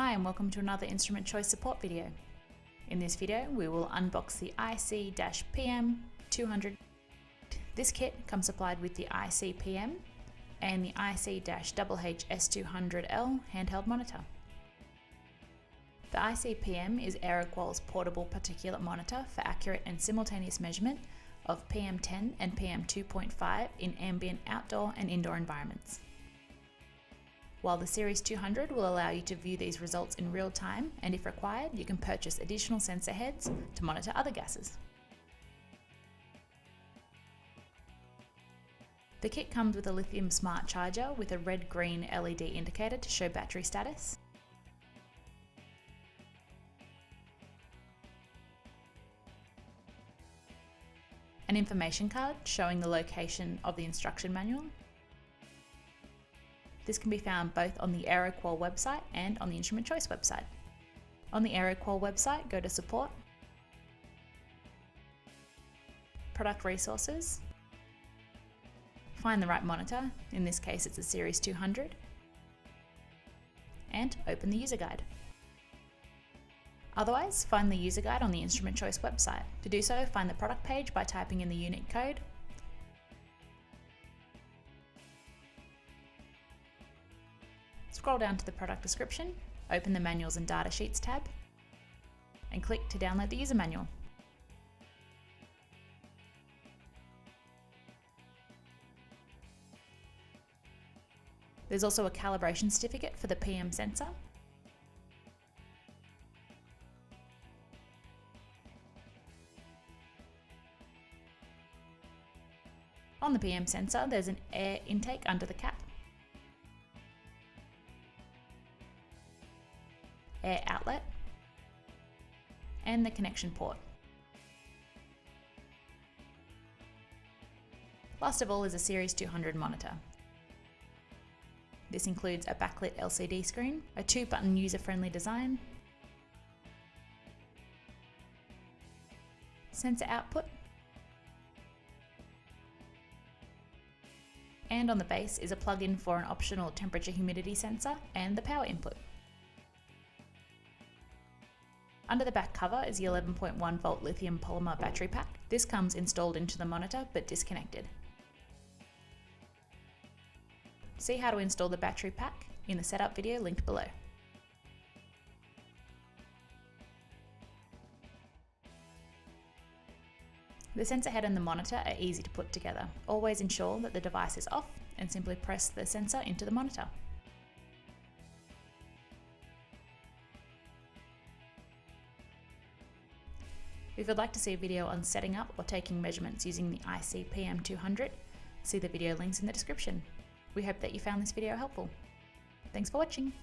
Hi and welcome to another instrument choice support video. In this video we will unbox the IC-PM-200. This kit comes supplied with the IC-PM and the IC-HHS-200L handheld monitor. The IC-PM is Aeroqual's portable particulate monitor for accurate and simultaneous measurement of PM10 and PM2.5 in ambient outdoor and indoor environments. While the Series 200 will allow you to view these results in real time, and if required, you can purchase additional sensor heads to monitor other gases. The kit comes with a lithium smart charger with a red-green LED indicator to show battery status, an information card showing the location of the instruction manual. This can be found both on the Aeroqual website and on the Instrument Choice website. On the Aeroqual website, go to Support, Product Resources, find the right monitor, in this case it's a Series 200, and open the user guide. Otherwise, find the user guide on the Instrument Choice website. To do so, find the product page by typing in the unit code, scroll down to the product description, open the Manuals and Data Sheets tab, and click to download the user manual. There's also a calibration certificate for the PM sensor. On the PM sensor, there's an air intake under the cap, air outlet, and the connection port. Last of all is a Series 200 monitor. This includes a backlit LCD screen, a 2-button user-friendly design, sensor output, and on the base is a plug-in for an optional temperature humidity sensor and the power input. Under the back cover is the 11.1 volt lithium polymer battery pack. This comes installed into the monitor but disconnected. See how to install the battery pack in the setup video linked below. The sensor head and the monitor are easy to put together. Always ensure that the device is off and simply press the sensor into the monitor. If you'd like to see a video on setting up or taking measurements using the IC-PM-200, see the video links in the description. We hope that you found this video helpful. Thanks for watching.